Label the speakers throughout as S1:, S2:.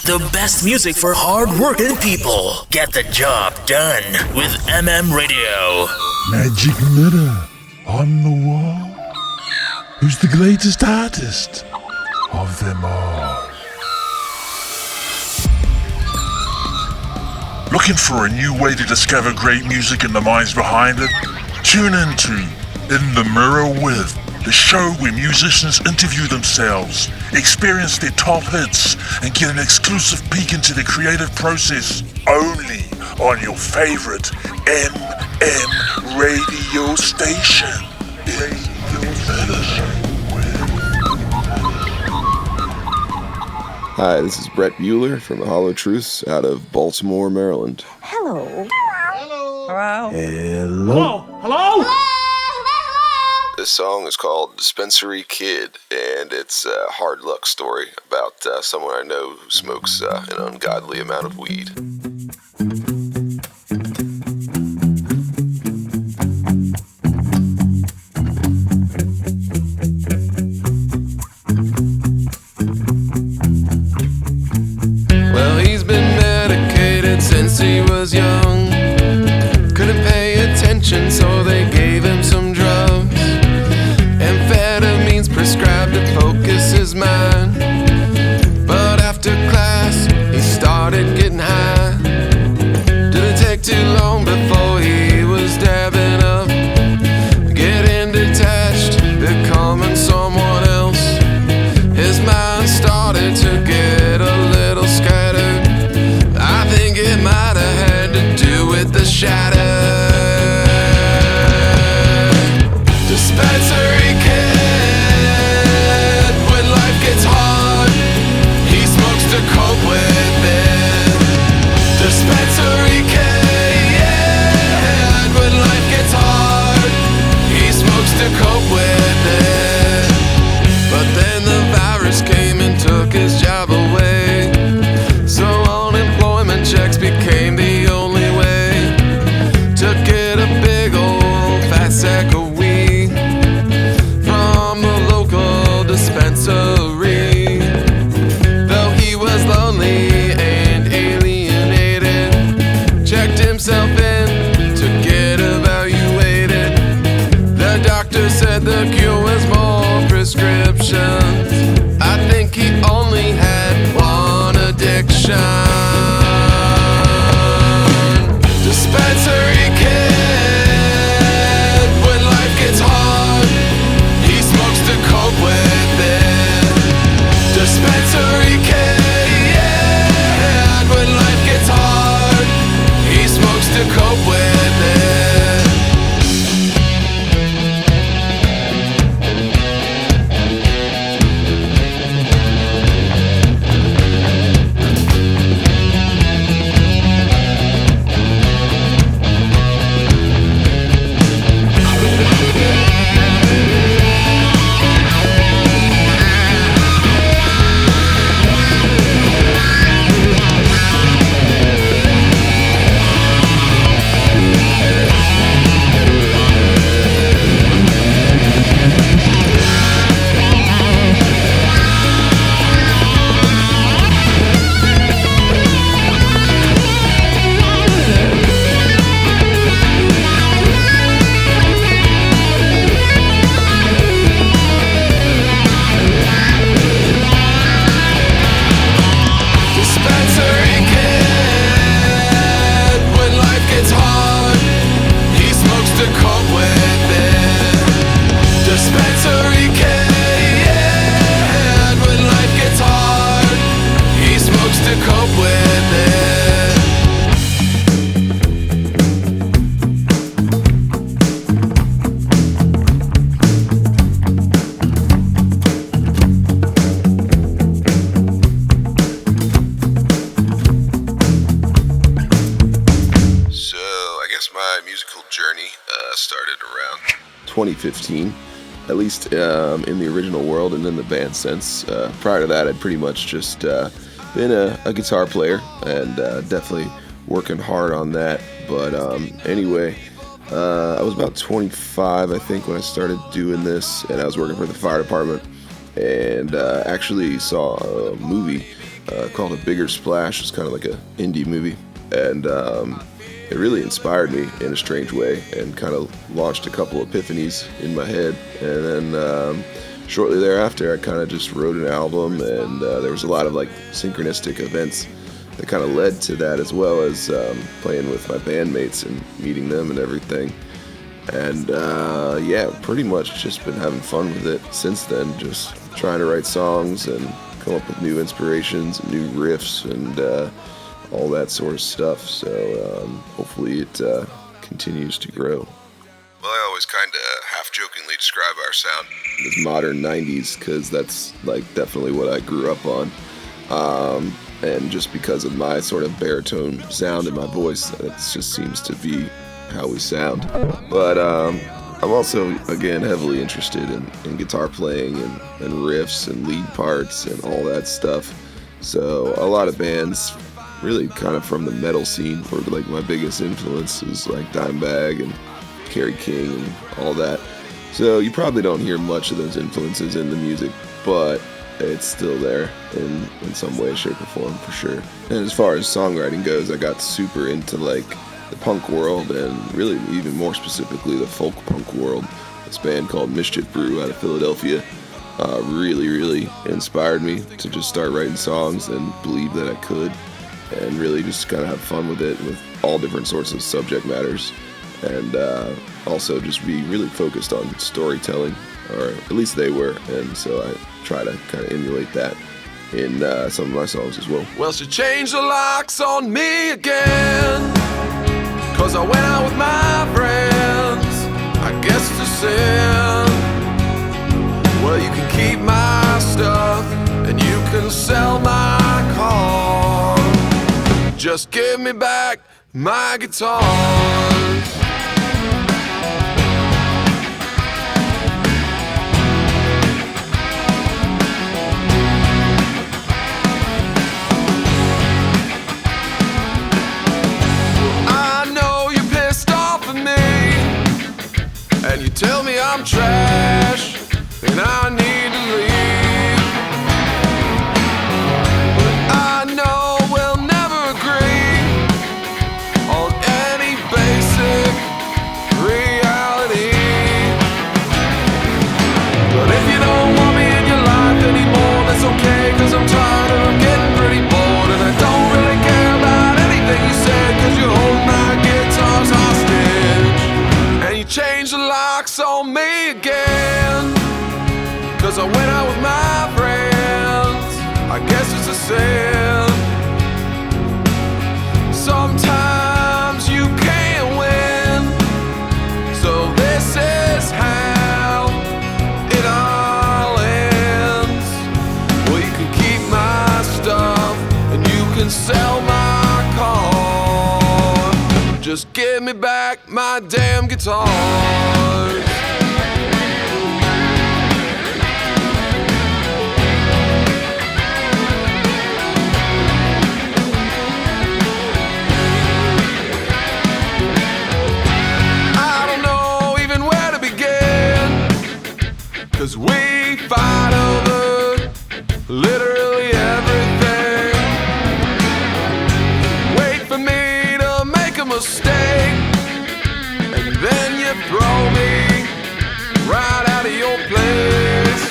S1: The best music for hard-working people. Get the job done with Radio.
S2: Magic mirror on the wall. Who's the greatest artist of them all? Looking for a new way to discover great music and the minds behind it? Tune into In the Mirror With, the show where musicians interview themselves, experience their top hits, and get an exclusive peek into the creative process, only on your favorite MM radio station.
S3: Hi, this is Brett Bueller from the Hollow Truths out of Baltimore, Maryland.
S4: Hello.
S5: Hello.
S4: Hello.
S2: Hello.
S5: Hello.
S3: This song is called Dispensary Kid, and it's a hard luck story about someone I know who smokes an ungodly amount of weed.
S6: Well, he's been medicated since he was young. Couldn't pay attention, so they gave him some drugs. Amphetamines prescribed to focus his mind. But after class, he started getting high. Didn't take too long before he was dabbing up, getting detached, becoming someone else. His mind started to get a little scattered. I think it might have had to do with the shadow. Dispensary kid, when life gets hard, he smokes to cope with it. Dispensary kid, when life gets hard, he smokes to cope with it. But then the virus came and took his job away, so unemployment checks became the only way to get a big old fat sack of weed from the local dispensary. Though he was lonely and alienated, checked himself in to get evaluated. The doctor said the cure was more prescriptions. I think he only had one addiction. Dispensary kid, when life gets hard, he smokes to cope with it. Dispensary kid, when life gets hard, he smokes to cope with it. Dispensary kid, when life gets hard, he smokes to cope with it. Dispensary kid, when life gets hard, he smokes to cope with it.
S3: So, I guess my musical journey started around 2015, at least in the original world and in the band sense. Prior to that, I'd pretty much just been a guitar player and definitely working hard on that. But anyway, I was about 25, I think, when I started doing this, and I was working for the fire department and actually saw a movie called A Bigger Splash. It's kind of like an indie movie, and it really inspired me in a strange way and kind of launched a couple epiphanies in my head. And then shortly thereafter, I kind of just wrote an album, and there was a lot of like synchronistic events that kind of led to that, as well as playing with my bandmates and meeting them and everything. And yeah, pretty much just been having fun with it since then, just trying to write songs and come up with new inspirations and new riffs and all that sort of stuff. So hopefully it continues to grow. Well, I always kind of half-jokingly describe our sound as modern 90s, because that's like definitely what I grew up on. And just because of my sort of baritone sound in my voice, that just seems to be how we sound. But I'm also, again, heavily interested in guitar playing and riffs and lead parts and all that stuff. So a lot of bands really kind of from the metal scene were like my biggest influences, like Dimebag and Kerry King and all that. So you probably don't hear much of those influences in the music, but it's still there in some way, shape, or form, for sure. And as far as songwriting goes, I got super into like the punk world, and really even more specifically the folk punk world. This band called Mischief Brew out of Philadelphia really inspired me to just start writing songs and believe that I could, and really just kind of have fun with it, with all different sorts of subject matters, and also just be really focused on storytelling, or at least they were, and so I try to kind of emulate that in some of my songs as well.
S6: Well, she changed the locks on me again, 'cause I went out with my friends, I guess to sin. Well, you can keep my stuff and you can sell my car, just give me back my guitar. And you tell me I'm trash and I need to leave, but I know we'll never agree on any basic reality. But if you don't want me in your life anymore, that's okay, 'cause I'm tired of getting pretty bored, and I don't really care about anything you said, 'cause you hold my guitars hostage. And you change the locks on me again, 'cause I went out with my friends, I guess it's a sin. Sometimes you can't win, so this is how it all ends. Well, you can keep my stuff and you can sell my car, just give me back my damn guitar. I don't know even where to begin, 'cause we fight over literally everything. Wait for me to make a mistake, and then you throw me right out of your place.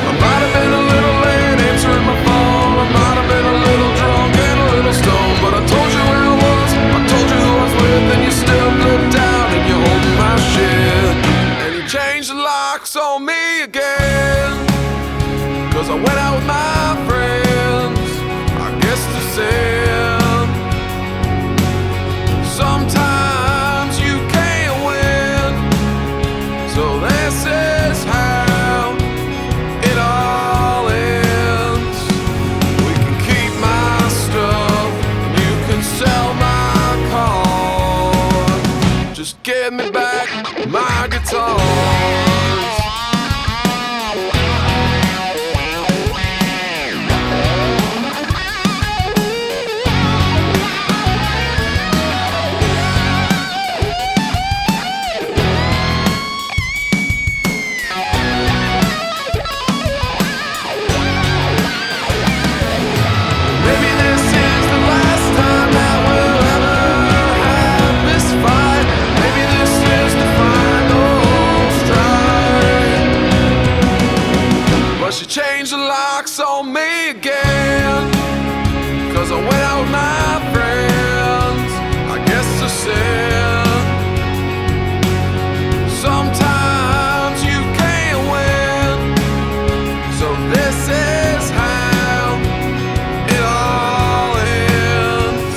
S6: I might have been a little late answering my phone, I might have been a little drunk and a little stoned, but I told you where I was, I told you who I was with, and you still flipped out and you hold my shit. And you changed the locks on me again, 'cause I went out with my friends, I guess to sin. Sometimes you can't win, so this is how it all ends. We can keep my stuff, you can sell my car, just give me back my guitars. me again, 'cause I went out with my friends. I guess I said, sometimes you can't win, so this is how it all ends.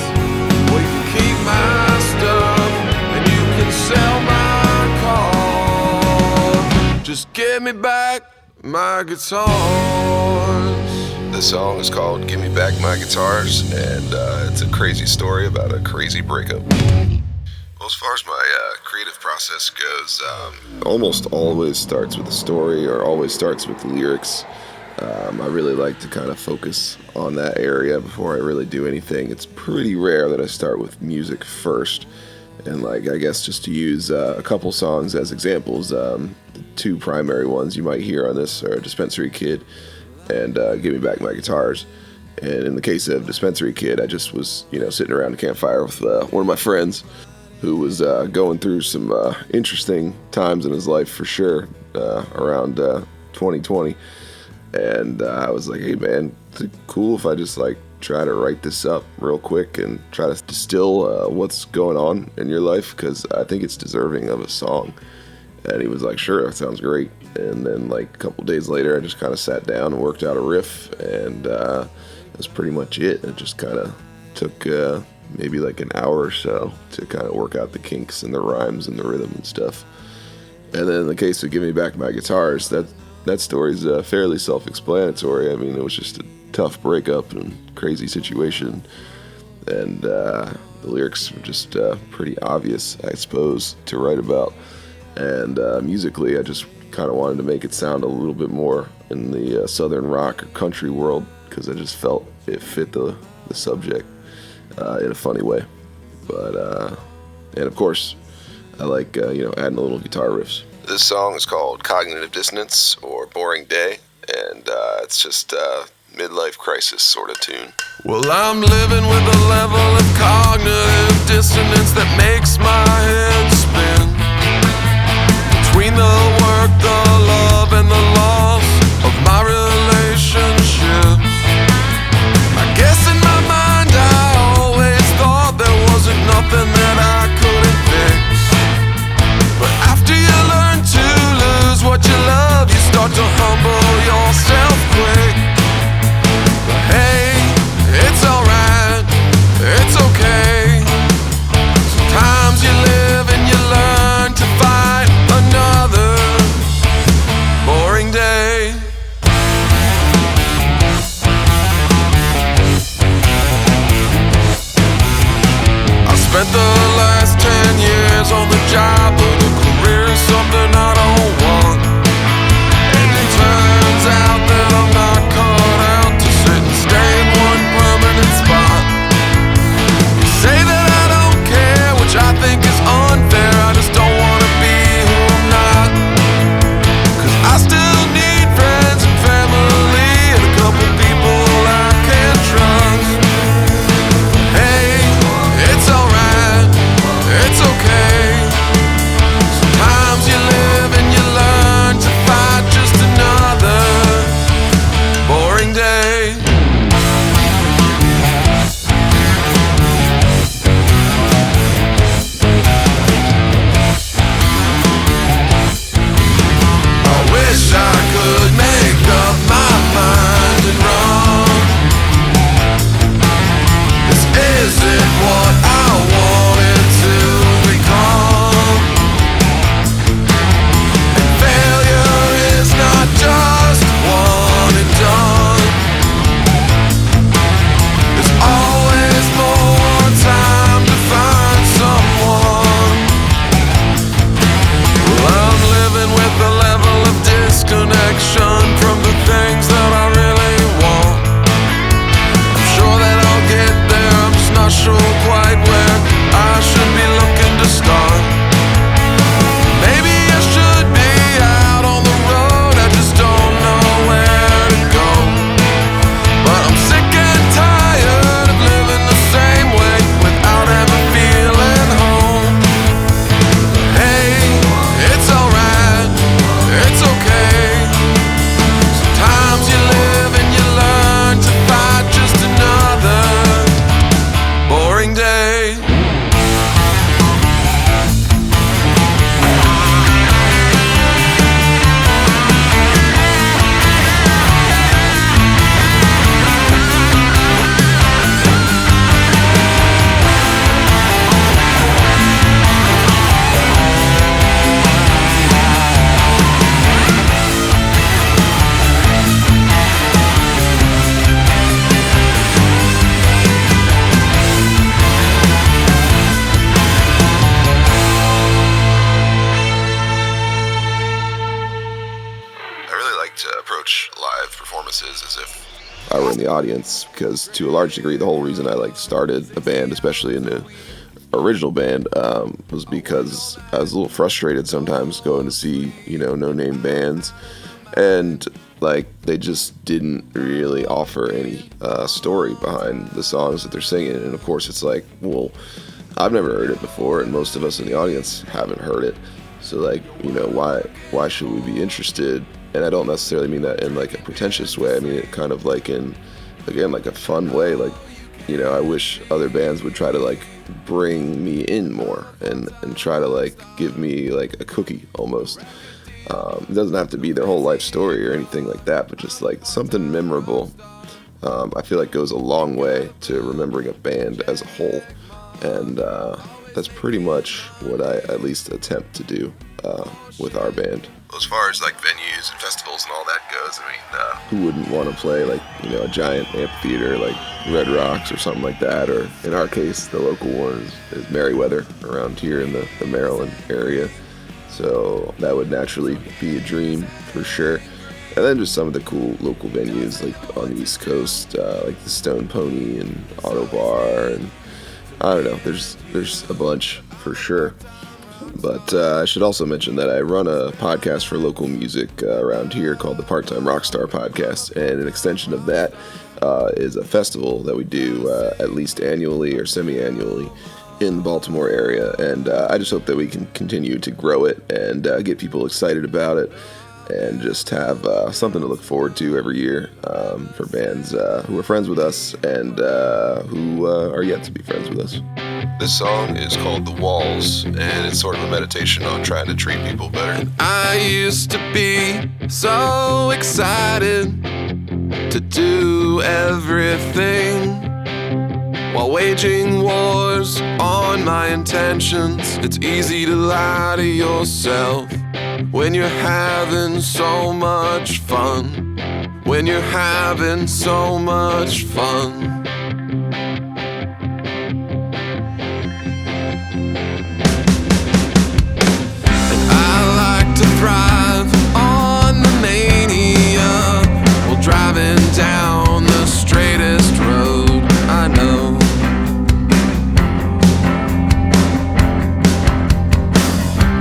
S6: Well, you can keep my stuff and you can sell my car. Just give me back my guitars.
S3: The song is called Give Me Back My Guitars, and it's a crazy story about a crazy breakup. Well, as far as my creative process goes, almost always starts with a story or always starts with the lyrics. I really like to kind of focus on that area before I really do anything. It's pretty rare that I start with music first. And like, I guess just to use a couple songs as examples, the two primary ones you might hear on this are Dispensary Kid and Give Me Back My Guitars. And in the case of Dispensary Kid, I just was, sitting around a campfire with one of my friends who was going through some interesting times in his life for sure, around 2020. And I was like, hey man, is it cool if I just like try to write this up real quick and try to distill what's going on in your life, because I think it's deserving of a song. And he was like, sure, that sounds great. And then like a couple days later, I just kind of sat down and worked out a riff, and that's pretty much it. It just kind of took maybe like an hour or so to kind of work out the kinks and the rhymes and the rhythm and stuff. And then in the case of Give Me Back My Guitars, that story's fairly self-explanatory. I mean, it was just a tough breakup and crazy situation, and the lyrics were just pretty obvious, I suppose, to write about. And musically, I just kind of wanted to make it sound a little bit more in the southern rock or country world, because I just felt it fit the subject in a funny way. But and of course, I like adding a little guitar riffs. This song is called Cognitive Dissonance or Boring Day, and it's just a midlife crisis sort of tune.
S6: Well, I'm living with a level of cognitive dissonance that makes my head spin. Between the work, the love, and the loss of my relationships, I guess in my mind I always thought there wasn't nothing that I couldn't fix. But after you learn to lose what you love, you start to humble yourself quick. But hey, it's alright, it's okay. Sometimes you live and you learn to fight another boring
S3: in the audience, because to a large degree, the whole reason I like started a band, especially in the original band, was because I was a little frustrated sometimes going to see, no-name bands, and like they just didn't really offer any story behind the songs that they're singing. And of course it's like, well, I've never heard it before, and most of us in the audience haven't heard it, so like, why should we be interested? And I don't necessarily mean that in like a pretentious way. I mean it kind of like in, again, like a fun way. Like, I wish other bands would try to like bring me in more and try to like give me like a cookie almost. It doesn't have to be their whole life story or anything like that, but just like something memorable, I feel like goes a long way to remembering a band as a whole. And that's pretty much what I at least attempt to do with our band. As far as like venues and festivals and all that goes, I mean, who wouldn't want to play like, a giant amphitheater like Red Rocks or something like that? Or in our case, the local one is Merriweather around here in the Maryland area. So that would naturally be a dream for sure. And then just some of the cool local venues like on the East Coast, like the Stone Pony and Auto Bar, and I don't know, there's a bunch for sure. But I should also mention that I run a podcast for local music around here called the Part-Time Rockstar Podcast, and an extension of that is a festival that we do at least annually or semi-annually in the Baltimore area, and I just hope that we can continue to grow it and get people excited about it, and just have something to look forward to every year for bands who are friends with us and who are yet to be friends with us. This song is called The Walls, and it's sort of a meditation on trying to treat people better.
S6: I used to be so excited to do everything while waging wars on my intentions. It's easy to lie to yourself when you're having so much fun. When you're having so much fun. Thrive on the mania while driving down the straightest road I know.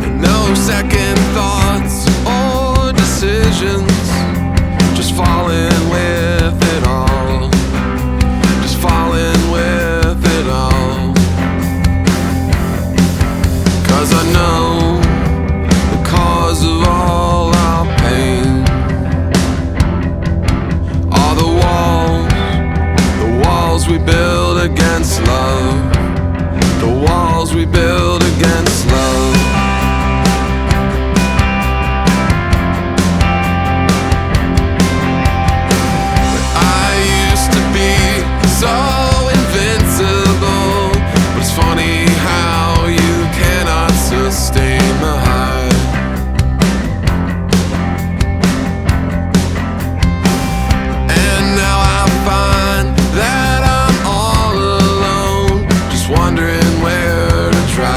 S6: And no second thoughts or decisions, just falling with it all. Just falling with it all. 'Cause I know of all our pain are the walls we build against love, the walls we build against love. I used to be so invincible, but it's funny how you cannot sustain the high. Wondering where to try.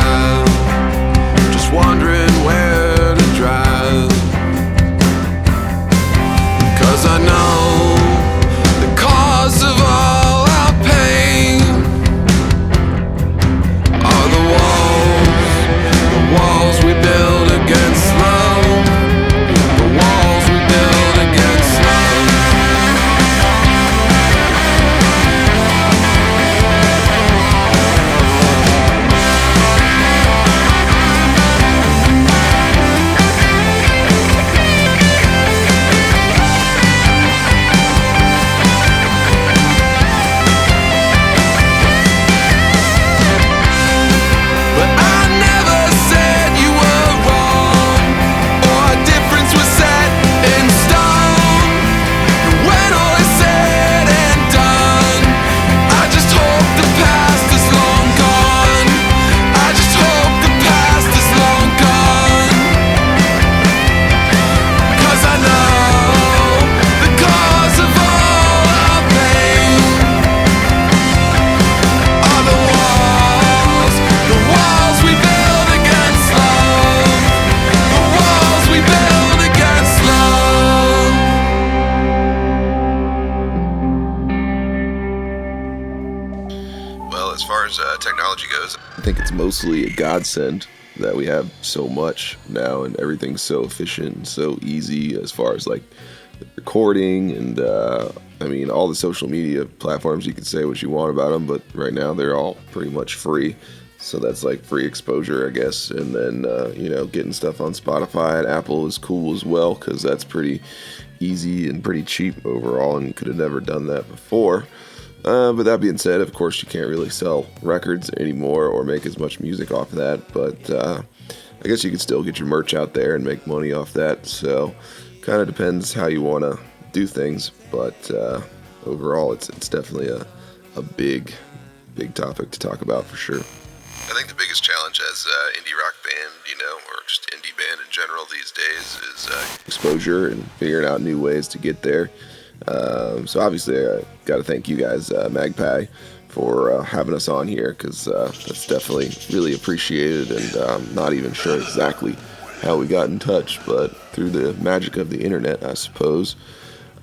S3: as far as technology goes, I think it's mostly a godsend that we have so much now, and everything's so efficient and so easy as far as like recording and all the social media platforms. You can say what you want about them, but right now they're all pretty much free. So that's like free exposure, I guess. And then, getting stuff on Spotify and Apple is cool as well, because that's pretty easy and pretty cheap overall, and you could have never done that before. But that being said, of course, you can't really sell records anymore or make as much music off of that. But I guess you could still get your merch out there and make money off that. So kind of depends how you want to do things. But overall, it's definitely a big topic to talk about for sure. I think the biggest challenge as an indie rock band, or just indie band in general these days is exposure and figuring out new ways to get there. So obviously I got to thank you guys, Magpie, for having us on here, because that's definitely really appreciated, and I'm not even sure exactly how we got in touch, but through the magic of the internet, I suppose.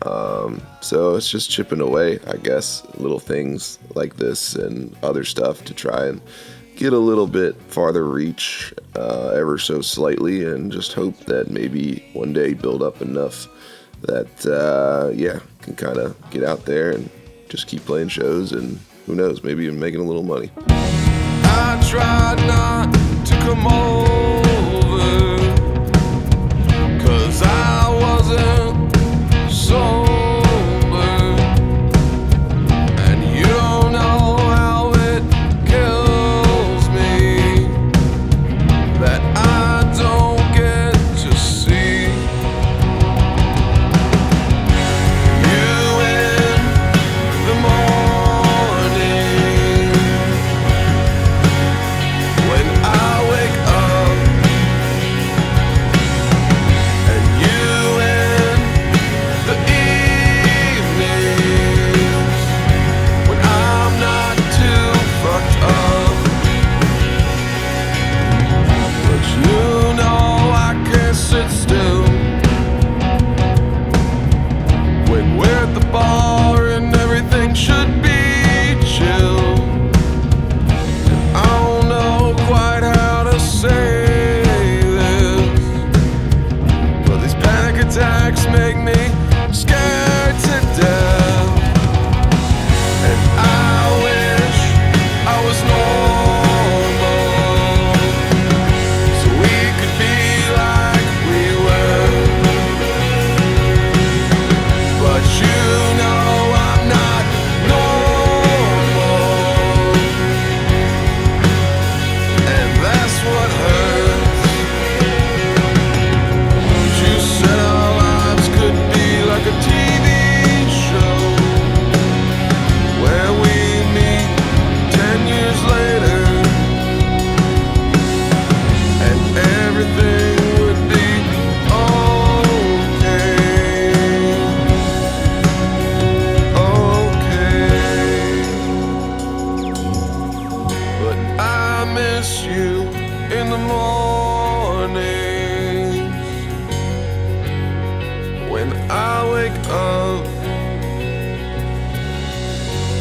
S3: So it's just chipping away, I guess, little things like this and other stuff to try and get a little bit farther reach, ever so slightly, and just hope that maybe one day build up enough that, can kind of get out there and just keep playing shows, and who knows, maybe even making a little money.
S6: I tried not to come over, 'cause I wasn't sober, and you don't know how it kills me that I don't get to see you in the morning when I wake up, and you in the evenings when I'm not too fucked up. But you know I can't sit still when we're at the bar and everything should be chill. And I don't know quite how to say this, but these panic attacks make me scared to death. And I wish I was normal, so we could be like we were. But you know I'm not normal, and that's what hurts. You said our lives could be like a TV show where we meet 10 years later, and everything would be okay. But I miss you in the mornings when I wake up,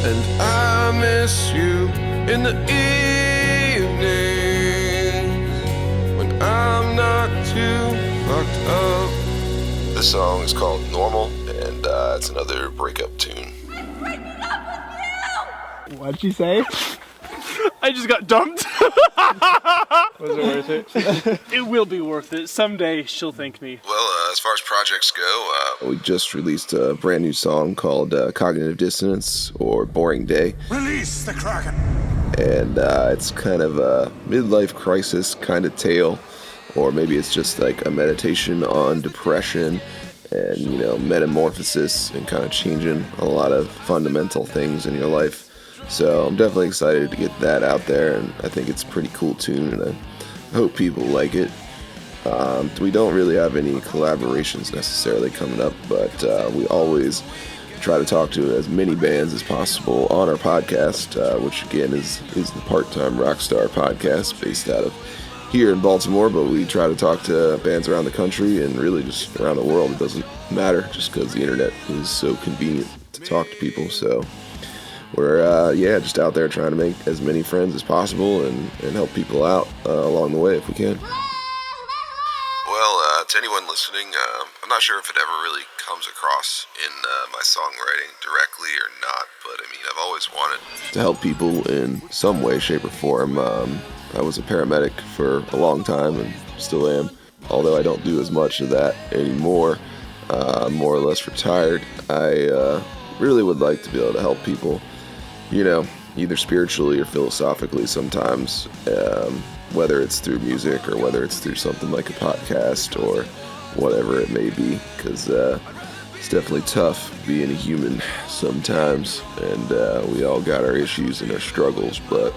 S6: and I miss you in the evenings when I'm not too fucked up.
S3: This song is called Normal, and it's another breakup tune.
S4: What'd she say?
S5: I just got dumped.
S4: Was it worth it?
S5: It will be worth it. Someday she'll thank me.
S3: Well, as far as projects go, we just released a brand new song called Cognitive Dissonance, or Boring Day.
S2: Release the Kraken!
S3: And it's kind of a midlife crisis kind of tale, or maybe it's just like a meditation on depression and, metamorphosis and kind of changing a lot of fundamental things in your life. So I'm definitely excited to get that out there, and I think it's a pretty cool tune, and I hope people like it. We don't really have any collaborations necessarily coming up, but we always try to talk to as many bands as possible on our podcast, which again is the Part-Time Rockstar podcast based out of here in Baltimore, but we try to talk to bands around the country and really just around the world. It doesn't matter, just because the internet is so convenient to talk to people. So we're just out there trying to make as many friends as possible and help people out along the way if we can.
S7: Well, to anyone listening, I'm not sure if it ever really comes across in my songwriting directly or not, but I mean, I've always wanted
S3: to help people in some way, shape, or form. I was a paramedic for a long time and still am, although I don't do as much of that anymore. I'm more or less retired. I really would like to be able to help people, either spiritually or philosophically sometimes, whether it's through music or whether it's through something like a podcast or whatever it may be, because it's definitely tough being a human sometimes, and we all got our issues and our struggles, but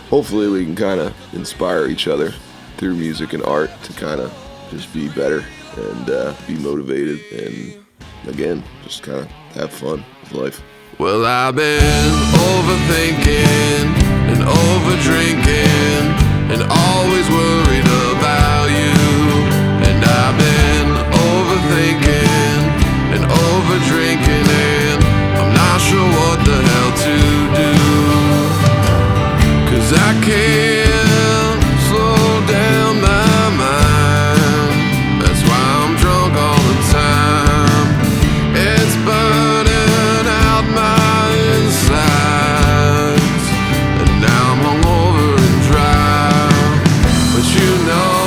S3: hopefully we can kind of inspire each other through music and art to kind of just be better and be motivated and, again, just kind of have fun with life.
S6: Well, I've been overthinking and overdrinking and always worried about you. And I've been overthinking and overdrinking and I'm not sure what the hell to do. 'Cause I can't slow down my mind. That's why I'm drunk all the time. It's burning out my insides, and now I'm hungover and dry. But you know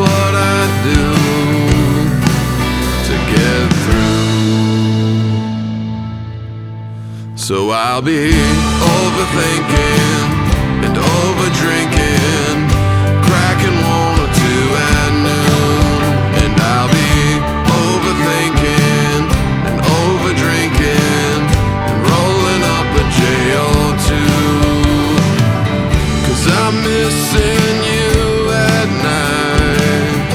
S6: what I do to get through. So I'll be overthinking and overdrinking, cracking 1 or 2 at noon. And I'll be overthinking and overdrinking and rolling up a J or 2. 'Cause I'm missing you at night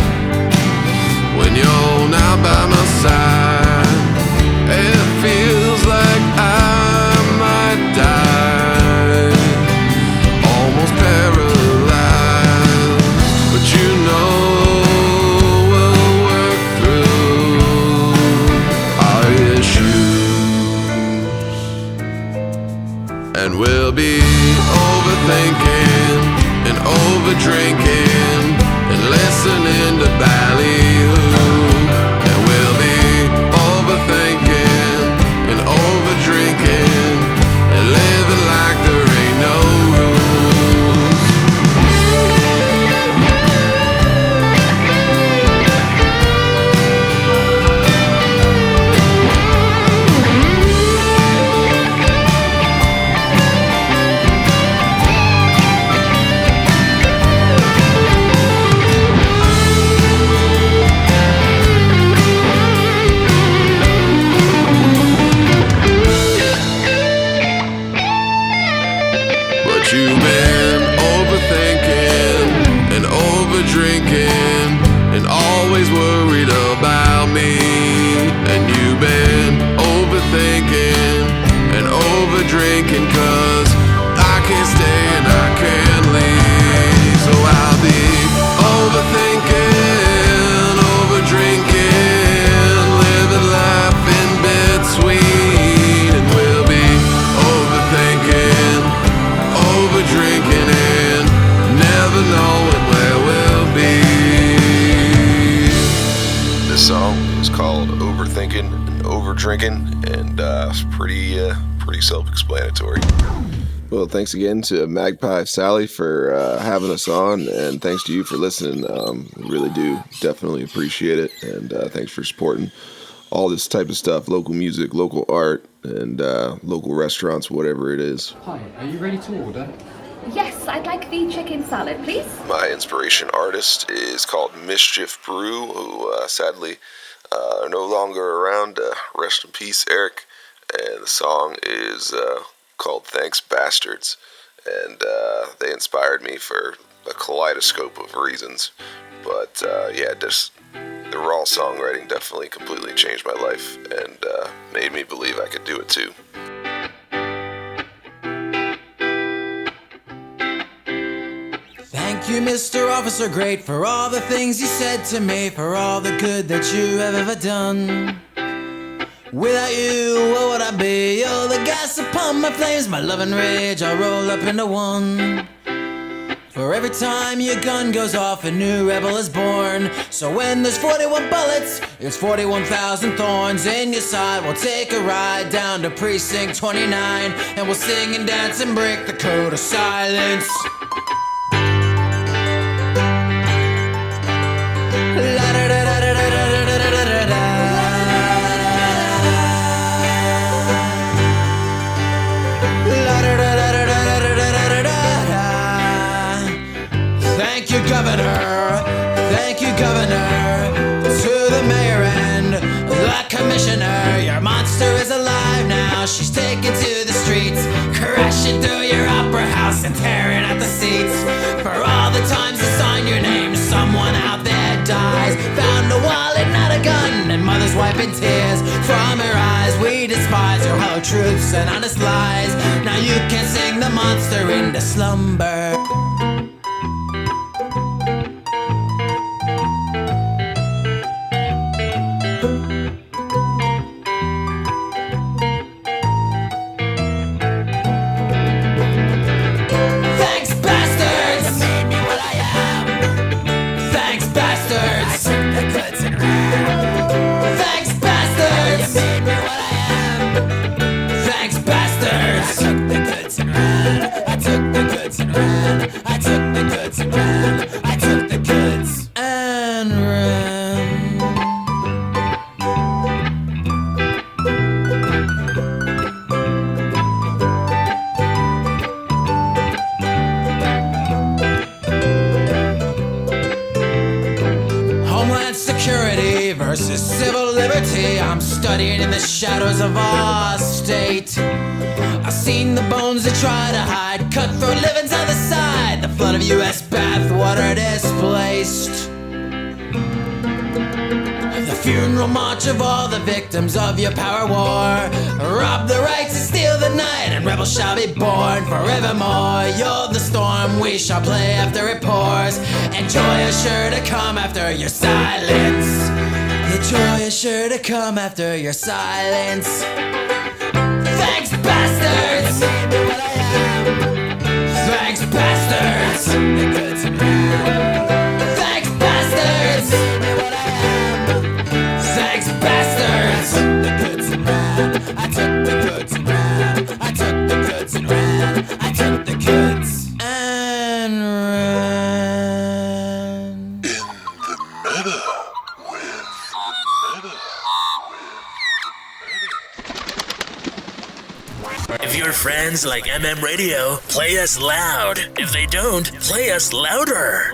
S6: when you're not by my side. It feels like I might die, almost paralyzed. But you know we'll work through our issues, and we'll be overthinking and overdrinking and listening to ballyhoo. And we'll be overthinking and overdrinking and living like there ain't no rules. But you've been overthinking and overdrinking and always worried about me. And you've been overthinking and overdrinking, 'cause I can't stay and I can't leave. So I'll be overthinking, overdrinking, living life in between. And we'll be overthinking, overdrinking and never knowing where we'll be.
S7: this song. It's called Overthinking and Overdrinking, and it's pretty self-explanatory.
S3: Well, thanks again to Magpie Sally for having us on, and thanks to you for listening. We really do definitely appreciate it, and thanks for supporting all this type of stuff, local music, local art, and local restaurants, whatever it is.
S8: Hi, are you ready to order?
S9: Yes, I'd like the chicken salad, please.
S7: My inspiration artist is called Mischief Brew, who sadly are no longer around. Rest in peace, Eric. And the song is called Thanks Bastards. And they inspired me for a kaleidoscope of reasons. But just the raw songwriting definitely completely changed my life and made me believe I could do it too.
S10: Thank you, Mr. Officer Great, for all the things you said to me, for all the good that you have ever done. Without you, what would I be? You're the gas upon my flames, my love and rage all roll up into one. For every time your gun goes off, a new rebel is born. So when there's 41 bullets, it's 41,000 thorns in your side. We'll take a ride down to precinct 29, and we'll sing and dance and break the code of silence. Thank you, Governor. Thank you, Governor. To the mayor and the commissioner. Your monster is alive now. She's taken to the streets, crashing through your opera house and tearing at the seats. For all the times you sign your name, someone out there dies. Found a wallet, not a gun, and mothers wiping tears from her eyes. We despise your hollow truths and honest lies. Now you can sing the monster into slumber. Versus civil liberty, I'm studying in the shadows of our state. I've seen the bones that try to hide, cutthroat livings on the side, the flood of U.S. bathwater displaced. The funeral march of all the victims of your power war. Rob the rights and steal the night, and rebels shall be born forevermore. You're the storm, we shall play after it pours, and joy is sure to come after your silence. The joy is sure to come after your silence. Thanks, bastards! Thanks, bastards! Thanks, bastards! Thanks, bastards! I took the goods and ran. I took the goods and ran. I took the goods and ran.
S2: In the meta.
S1: If your friends like MM Radio, play us loud. If they don't, play us louder.